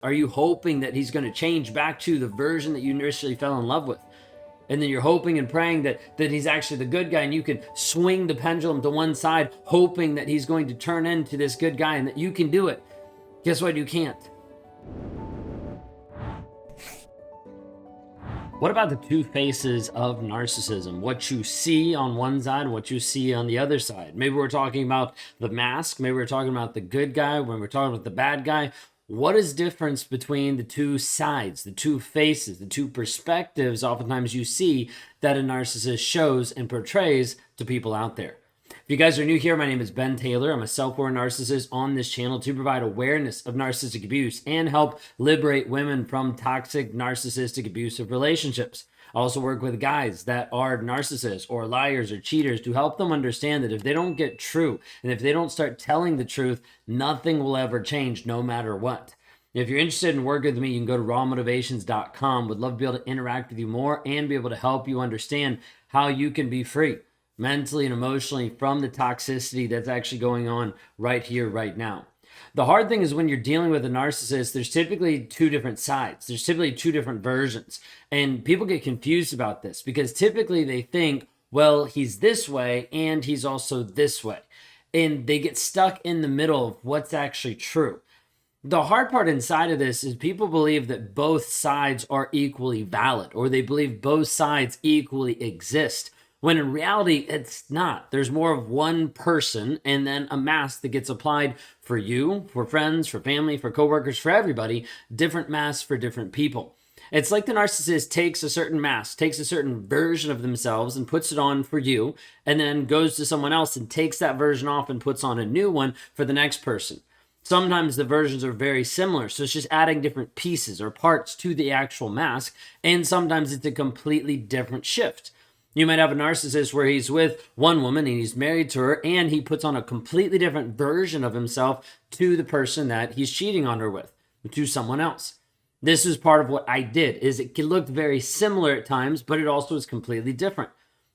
Are you hoping that he's going to change back to the version that you initially fell in love with? And then you're hoping and praying that he's actually the good guy, and you can swing the pendulum to one side, hoping that he's going to turn into this good guy and that you can do it. Guess what? You can't. What about the two faces of narcissism? What you see on one side, what you see on the other side. Maybe we're talking about the mask. Maybe we're talking about the good guy. When we're talking about the bad guy, what is difference between the two sides, the two faces, the two perspectives oftentimes you see that a narcissist shows and portrays to people out there? If you guys are new here, my name is Ben Taylor. I'm a self-aware narcissist on this channel to provide awareness of narcissistic abuse and help liberate women from toxic, narcissistic, abusive relationships. I also work with guys that are narcissists or liars or cheaters to help them understand that if they don't get true and if they don't start telling the truth, nothing will ever change no matter what. If you're interested in working with me, you can go to rawmotivations.com. Would love to be able to interact with you more and be able to help you understand how you can be free mentally and emotionally from the toxicity that's actually going on right here, right now. The hard thing is when you're dealing with a narcissist, there's typically two different sides. There's typically two different versions. And people get confused about this because typically they think, well, he's this way and he's also this way. And they get stuck in the middle of what's actually true. The hard part inside of this is people believe that both sides are equally valid, or they believe both sides equally exist, when in reality, it's not. There's more of one person and then a mask that gets applied for you, for friends, for family, for coworkers, for everybody, different masks for different people. It's like the narcissist takes a certain mask, takes a certain version of themselves and puts it on for you, and then goes to someone else and takes that version off and puts on a new one for the next person. Sometimes the versions are very similar, so it's just adding different pieces or parts to the actual mask, and sometimes it's a completely different shift. You might have a narcissist where he's with one woman and he's married to her, and he puts on a completely different version of himself to the person that he's cheating on her with, to someone else. This is part of what I did, is it looked very similar at times, but it also is completely different.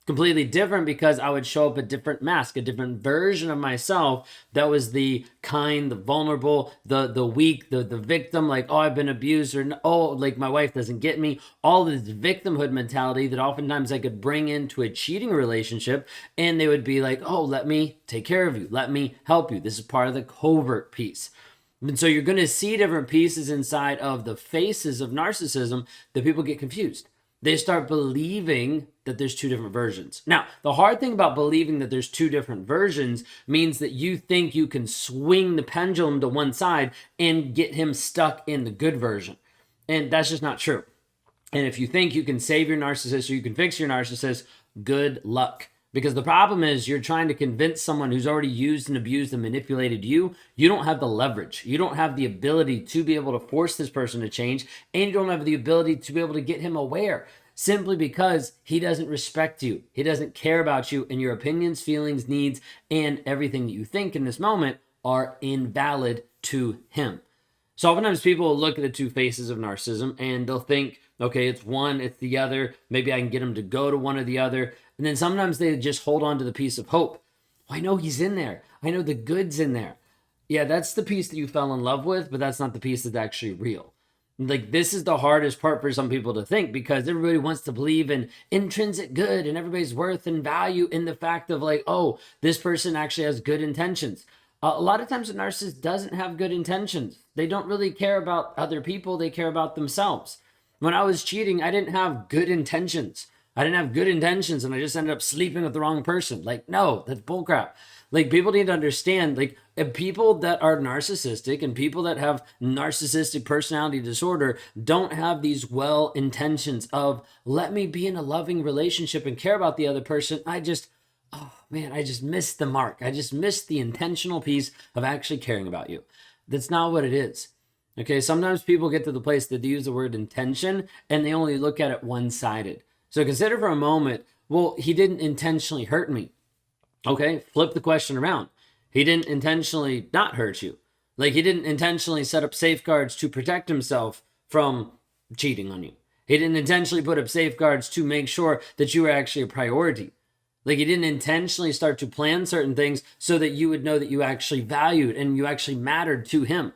Completely different because I would show up a different mask, a different version of myself that was the kind, the vulnerable, the weak, the victim, like, oh, I've been abused, or oh, like my wife doesn't get me. All this victimhood mentality that oftentimes I could bring into a cheating relationship, and they would be like, oh, let me take care of you. Let me help you. This is part of the covert piece. And so you're going to see different pieces inside of the faces of narcissism that people get confused. They start believing that there's two different versions. Now, the hard thing about believing that there's two different versions means that you think you can swing the pendulum to one side and get him stuck in the good version. And that's just not true. And if you think you can save your narcissist or you can fix your narcissist, good luck. Because the problem is you're trying to convince someone who's already used and abused and manipulated you. You don't have the leverage. You don't have the ability to be able to force this person to change, and you don't have the ability to be able to get him aware, simply because he doesn't respect you. He doesn't care about you, and your opinions, feelings, needs, and everything that you think in this moment are invalid to him. So oftentimes people will look at the two faces of narcissism and they'll think, okay, it's one, it's the other. Maybe I can get them to go to one or the other. And then sometimes they just hold on to the piece of hope. Well, I know he's in there. I know the good's in there. Yeah, that's the piece that you fell in love with, but that's not the piece that's actually real. Like, this is the hardest part for some people to think, because everybody wants to believe in intrinsic good and everybody's worth and value in the fact of like, oh, this person actually has good intentions. A lot of times a narcissist doesn't have good intentions. They don't really care about other people. They care about themselves. When I was cheating, I didn't have good intentions. I didn't have good intentions and I just ended up sleeping with the wrong person. Like, no, that's bullcrap. Like, people need to understand, like, people that are narcissistic and people that have narcissistic personality disorder don't have these well intentions of, let me be in a loving relationship and care about the other person. I just missed the mark. I just missed the intentional piece of actually caring about you. That's not what it is. Okay, sometimes people get to the place that they use the word intention and they only look at it one-sided. So consider for a moment, well, he didn't intentionally hurt me. Okay, flip the question around. He didn't intentionally not hurt you. Like, he didn't intentionally set up safeguards to protect himself from cheating on you. He didn't intentionally put up safeguards to make sure that you were actually a priority. Like, he didn't intentionally start to plan certain things so that you would know that you actually valued and you actually mattered to him.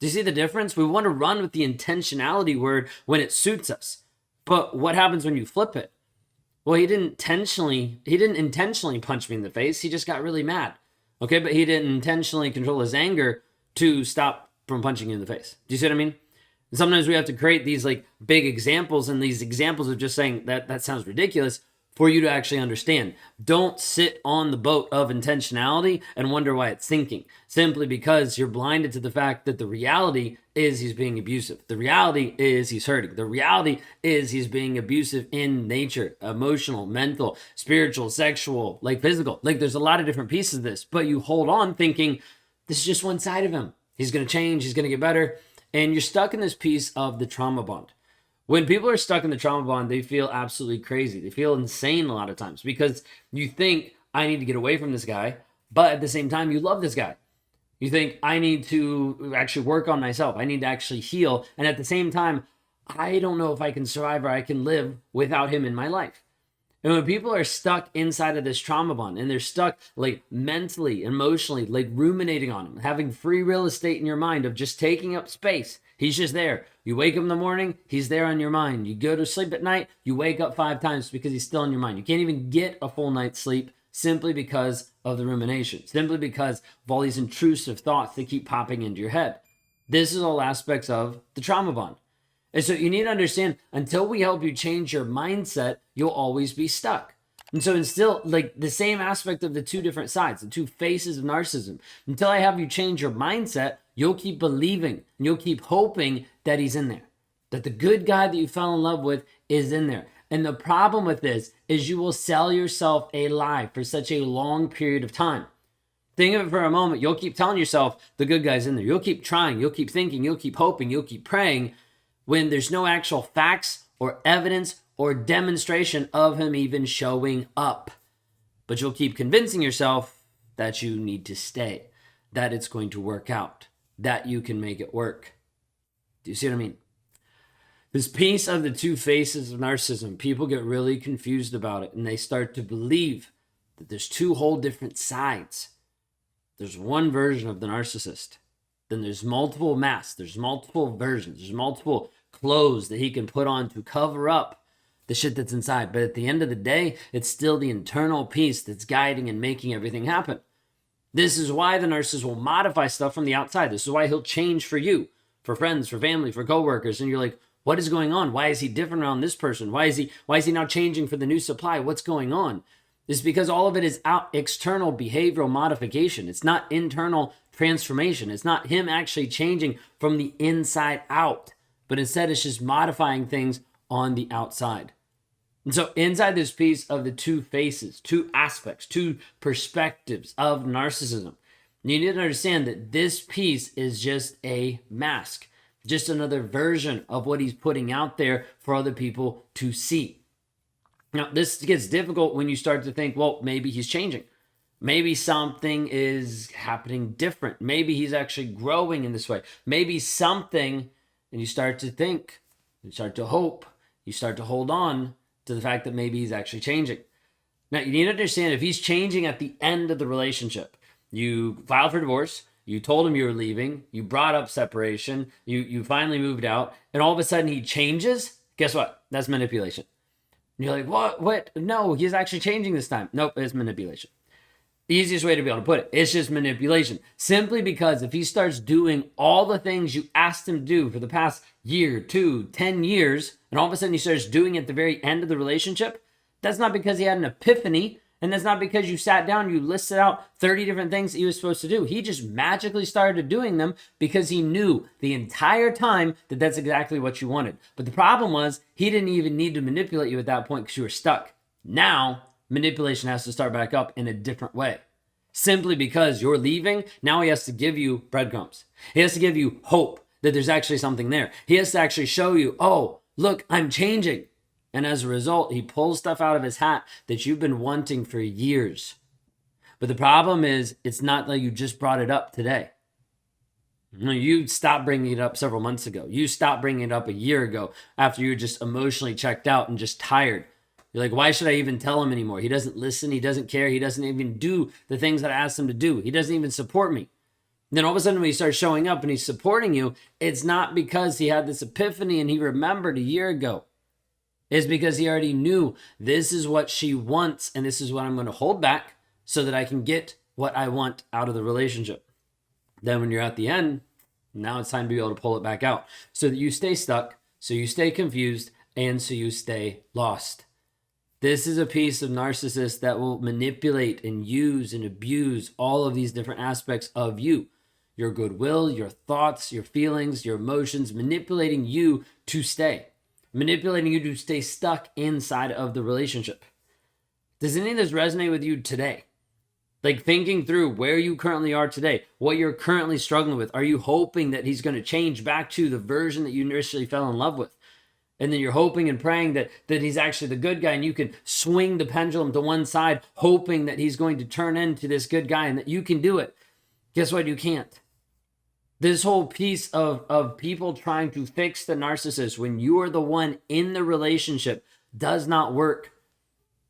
Do you see the difference? We want to run with the intentionality word when it suits us. But what happens when you flip it? Well, he didn't intentionally punch me in the face. He just got really mad. Okay, but he didn't intentionally control his anger to stop from punching you in the face. Do you see what I mean? And sometimes we have to create these like big examples, and these examples of just saying that sounds ridiculous for you to actually understand. Don't sit on the boat of intentionality and wonder why it's sinking, simply because you're blinded to the fact that the reality is he's being abusive. The reality is he's hurting. The reality is he's being abusive in nature, emotional, mental, spiritual, sexual, like physical. Like there's a lot of different pieces of this, but you hold on thinking this is just one side of him. He's going to change. He's going to get better. And you're stuck in this piece of the trauma bond. When people are stuck in the trauma bond, they feel absolutely crazy. They feel insane a lot of times because you think, I need to get away from this guy, but at the same time, you love this guy. You think, I need to actually work on myself. I need to actually heal. And at the same time, I don't know if I can survive or I can live without him in my life. And when people are stuck inside of this trauma bond and they're stuck like mentally, emotionally, like ruminating on him, having free real estate in your mind of just taking up space, he's just there. You wake up in the morning, he's there on your mind. You go to sleep at night, you wake up 5 times because he's still on your mind. You can't even get a full night's sleep simply because of the rumination, simply because of all these intrusive thoughts that keep popping into your head. This is all aspects of the trauma bond. And so you need to understand, until we help you change your mindset, you'll always be stuck. And so it's still like the same aspect of the two different sides, the two faces of narcissism. Until I have you change your mindset, you'll keep believing and you'll keep hoping that he's in there, that the good guy that you fell in love with is in there. And the problem with this is you will sell yourself a lie for such a long period of time. Think of it for a moment. You'll keep telling yourself the good guy's in there. You'll keep trying. You'll keep thinking. You'll keep hoping. You'll keep praying when there's no actual facts or evidence or demonstration of him even showing up. But you'll keep convincing yourself that you need to stay, that it's going to work out, that you can make it work. Do you see what I mean? This piece of the two faces of narcissism, people get really confused about it and they start to believe that there's two whole different sides. There's one version of the narcissist. Then there's multiple masks, there's multiple versions, there's multiple clothes that he can put on to cover up the shit that's inside. But at the end of the day, it's still the internal piece that's guiding and making everything happen. This is why the narcissist will modify stuff from the outside. This is why he'll change for you, for friends, for family, for coworkers. And you're like, what is going on? Why is he different around this person? Why is he now changing for the new supply? What's going on? It's because all of it is external behavioral modification. It's not internal transformation. It's not him actually changing from the inside out, but instead it's just modifying things on the outside. And so inside this piece of the two faces, two aspects, two perspectives of narcissism, you need to understand that this piece is just a mask, just another version of what he's putting out there for other people to see. Now, this gets difficult when you start to think, well, maybe he's changing. Maybe something is happening different. Maybe he's actually growing in this way. Maybe something, and you start to think, you start to hope, you start to hold on to the fact that maybe he's actually changing. Now, you need to understand, if he's changing at the end of the relationship, you filed for divorce, you told him you were leaving, you brought up separation, you finally moved out, and all of a sudden he changes, guess what? That's manipulation. And you're like, what? No, he's actually changing this time. Nope, it's manipulation. The easiest way to be able to put it, it's just manipulation. Simply because if he starts doing all the things you asked him to do for the past year, 2, 10 years, and all of a sudden he starts doing it at the very end of the relationship, that's not because he had an epiphany, and that's not because you sat down, you listed out 30 different things that he was supposed to do. He just magically started doing them because he knew the entire time that that's exactly what you wanted. But the problem was, he didn't even need to manipulate you at that point because you were stuck. Now, manipulation has to start back up in a different way. Simply because you're leaving, now he has to give you breadcrumbs. He has to give you hope that there's actually something there. He has to actually show you, oh, look, I'm changing. And as a result, he pulls stuff out of his hat that you've been wanting for years. But the problem is, it's not that you just brought it up today. You stopped bringing it up several months ago. You stopped bringing it up a year ago after you were just emotionally checked out and just tired. You're like, why should I even tell him anymore? He doesn't listen. He doesn't care. He doesn't even do the things that I asked him to do. He doesn't even support me. Then all of a sudden when he starts showing up and he's supporting you, it's not because he had this epiphany and he remembered a year ago. It's because he already knew this is what she wants and this is what I'm going to hold back so that I can get what I want out of the relationship. Then when you're at the end, now it's time to be able to pull it back out so that you stay stuck, so you stay confused, and so you stay lost. This is a piece of narcissist that will manipulate and use and abuse all of these different aspects of you. Your goodwill, your thoughts, your feelings, your emotions, manipulating you to stay. Manipulating you to stay stuck inside of the relationship. Does any of this resonate with you today? Like thinking through where you currently are today, what you're currently struggling with. Are you hoping that he's going to change back to the version that you initially fell in love with? And then you're hoping and praying that he's actually the good guy and you can swing the pendulum to one side, hoping that he's going to turn into this good guy and that you can do it. Guess what? You can't. This whole piece of people trying to fix the narcissist when you are the one in the relationship does not work.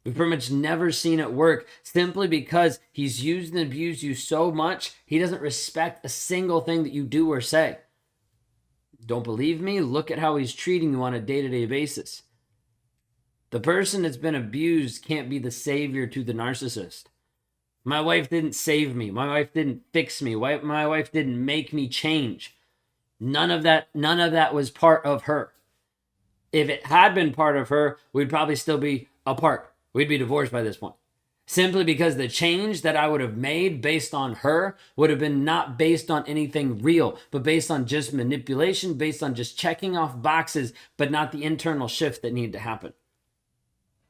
We've pretty much never seen it work simply because he's used and abused you so much, he doesn't respect a single thing that you do or say. Don't believe me? Look at how he's treating you on a day-to-day basis. The person that's been abused can't be the savior to the narcissist. My wife didn't save me. My wife didn't fix me. My wife didn't make me change. None of that was part of her. If it had been part of her, we'd probably still be apart. We'd be divorced by this point. Simply because the change that I would have made based on her would have been not based on anything real, but based on just manipulation, based on just checking off boxes, but not the internal shift that needed to happen.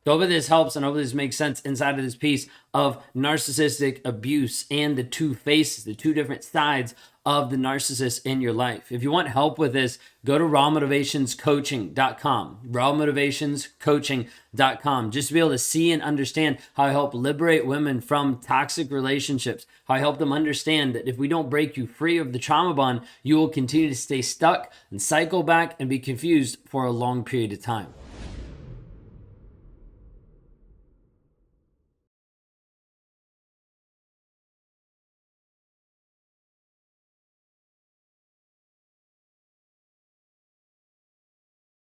So hopefully this helps and hopefully this makes sense inside of this piece of narcissistic abuse and the two faces, the two different sides of the narcissist in your life. If you want help with this, go to rawmotivationscoaching.com, rawmotivationscoaching.com, just to be able to see and understand how I help liberate women from toxic relationships, how I help them understand that if we don't break you free of the trauma bond, you will continue to stay stuck and cycle back and be confused for a long period of time.